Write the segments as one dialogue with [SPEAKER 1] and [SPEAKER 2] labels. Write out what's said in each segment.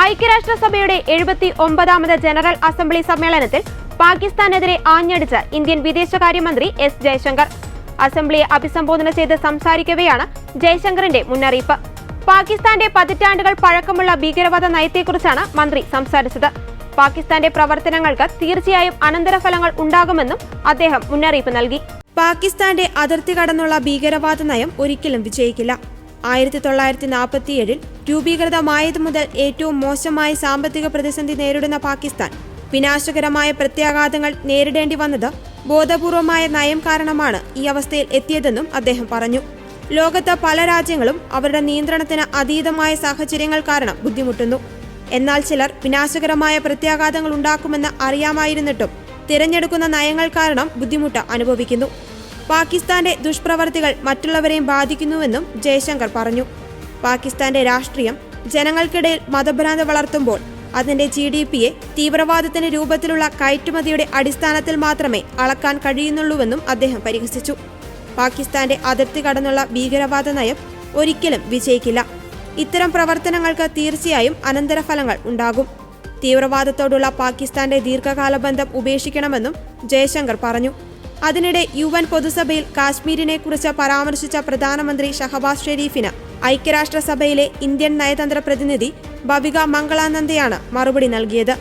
[SPEAKER 1] ഐക്യരാഷ്ട്രസഭയുടെ 79ാമത് general assembly സമ്മേളനത്തിൽ പാകിസ്ഥാനെതിരെ ആഞ്ഞടിച്ച് Indian വിദേശകാര്യമന്ത്രി എസ് ജയശങ്കർ. അസംബ്ലിയെ അഭിസംബോധന ചെയ്ത് സംസാരിക്കവെയാണ് ജയശങ്കറിന്റെ മുന്നറിയിപ്പ്. പാകിസ്ഥാന്റെ പതിറ്റാണ്ടുകൾ പഴക്കമുള്ള ഭീകരവാദ നയത്തെക്കുറിച്ചാണ് മന്ത്രി സംസാരിച്ചത്. പാകിസ്ഥാന്റെ പ്രവർത്തനങ്ങൾക്ക് തീർച്ചയായും അനന്തരഫലങ്ങൾ ഉണ്ടാകുമെന്നും അദ്ദേഹം മുന്നറിയിപ്പ് നൽകി. പാകിസ്ഥാന്റെ അതിർത്തി കടന്നുള്ള ഭീകരവാദ നയം ഒരിക്കലും വിജയിക്കില്ല. 1947 രൂപീകൃതമായതു മുതൽ ഏറ്റവും മോശമായ സാമ്പത്തിക പ്രതിസന്ധി നേരിടുന്ന പാകിസ്ഥാൻ വിനാശകരമായ പ്രത്യാഘാതങ്ങൾ നേരിടേണ്ടി വന്നത് ബോധപൂർവമായ നയം കാരണമാണ് ഈ അവസ്ഥയിൽ എത്തിയതെന്നും അദ്ദേഹം പറഞ്ഞു. ലോകത്ത് പല രാജ്യങ്ങളും അവരുടെ നിയന്ത്രണത്തിന് അതീതമായ സാഹചര്യങ്ങൾ കാരണം ബുദ്ധിമുട്ടുന്നു. എന്നാൽ ചിലർ വിനാശകരമായ പ്രത്യാഘാതങ്ങൾ ഉണ്ടാക്കുമെന്ന് അറിയാമായിരുന്നിട്ടും തിരഞ്ഞെടുക്കുന്ന നയങ്ങൾ കാരണം ബുദ്ധിമുട്ട് അനുഭവിക്കുന്നു. പാകിസ്ഥാന്റെ ദുഷ്പ്രവർത്തികൾ മറ്റുള്ളവരെയും ബാധിക്കുന്നുവെന്നും ജയശങ്കർ പറഞ്ഞു. പാകിസ്ഥാന്റെ രാഷ്ട്രീയം ജനങ്ങൾക്കിടയിൽ മതഭ്രാന്തി വളർത്തുമ്പോൾ അതിന്റെ GDPയെ തീവ്രവാദത്തിന്റെ രൂപത്തിലുള്ള കയറ്റുമതിയുടെ അടിസ്ഥാനത്തിൽ മാത്രമേ അളക്കാൻ കഴിയുന്നുള്ളൂവെന്നും അദ്ദേഹം പരിഹസിച്ചു. പാകിസ്ഥാന്റെ അതിർത്തി കടന്നുള്ള ഭീകരവാദ നയം ഒരിക്കലും വിജയിക്കില്ല. ഇത്തരം പ്രവർത്തനങ്ങൾക്ക് തീർച്ചയായും അനന്തരഫലങ്ങൾ ഉണ്ടാകും. തീവ്രവാദത്തോടുള്ള പാകിസ്ഥാന്റെ ദീർഘകാല ബന്ധം ഉപേക്ഷിക്കണമെന്നും ജയശങ്കർ പറഞ്ഞു. അതിനിടെ UN പൊതുസഭയിൽ കാശ്മീരിനെ കുറിച്ച് പരാമർശിച്ച പ്രധാനമന്ത്രി ഷഹബാസ് ഷെരീഫിന് ഐക്യരാഷ്ട്രസഭയിലെ ഇന്ത്യൻ നയതന്ത്ര പ്രതിനിധി ബവിക മംഗളാനന്ദയാണ് മറുപടി നൽകിയത്.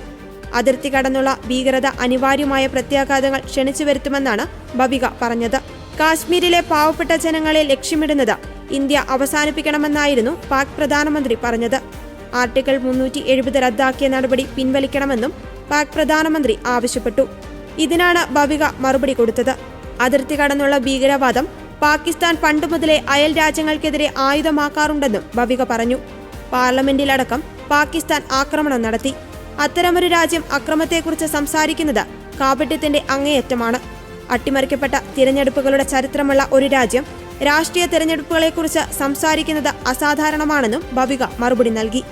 [SPEAKER 1] അതിർത്തി കടന്നുള്ള ഭീകരത അനിവാര്യമായ പ്രത്യാഘാതങ്ങൾ ക്ഷണിച്ചു വരുത്തുമെന്നാണ് ബവിക പറഞ്ഞത്. കാശ്മീരിലെ പാവപ്പെട്ട ജനങ്ങളെ ലക്ഷ്യമിടുന്നത് ഇന്ത്യ അവസാനിപ്പിക്കണമെന്നായിരുന്നു പാക് പ്രധാനമന്ത്രി പറഞ്ഞത്. ആർട്ടിക്കിൾ 370 റദ്ദാക്കിയ നടപടി പിൻവലിക്കണമെന്നും പാക് പ്രധാനമന്ത്രി ആവശ്യപ്പെട്ടു. ഇതിനാണ് ബവിക മറുപടി കൊടുത്തത്. അതിർത്തി കടന്നുള്ള ഭീകരവാദം പാകിസ്ഥാൻ പണ്ടുമുതലേ അയൽ രാജ്യങ്ങൾക്കെതിരെ ആയുധമാക്കാറുണ്ടെന്നും ബവിക പറഞ്ഞു. പാർലമെന്റിലടക്കം പാകിസ്ഥാൻ ആക്രമണം നടത്തി. അത്തരമൊരു രാജ്യം അക്രമത്തെക്കുറിച്ച് സംസാരിക്കുന്നത് കാപട്യത്തിന്റെ അങ്ങേയറ്റമാണ്. അട്ടിമറിക്കപ്പെട്ട തിരഞ്ഞെടുപ്പുകളുടെ ചരിത്രമുള്ള ഒരു രാജ്യം രാഷ്ട്രീയ തിരഞ്ഞെടുപ്പുകളെക്കുറിച്ച് സംസാരിക്കുന്നത് അസാധാരണമാണെന്നും ബവിക മറുപടി നൽകി.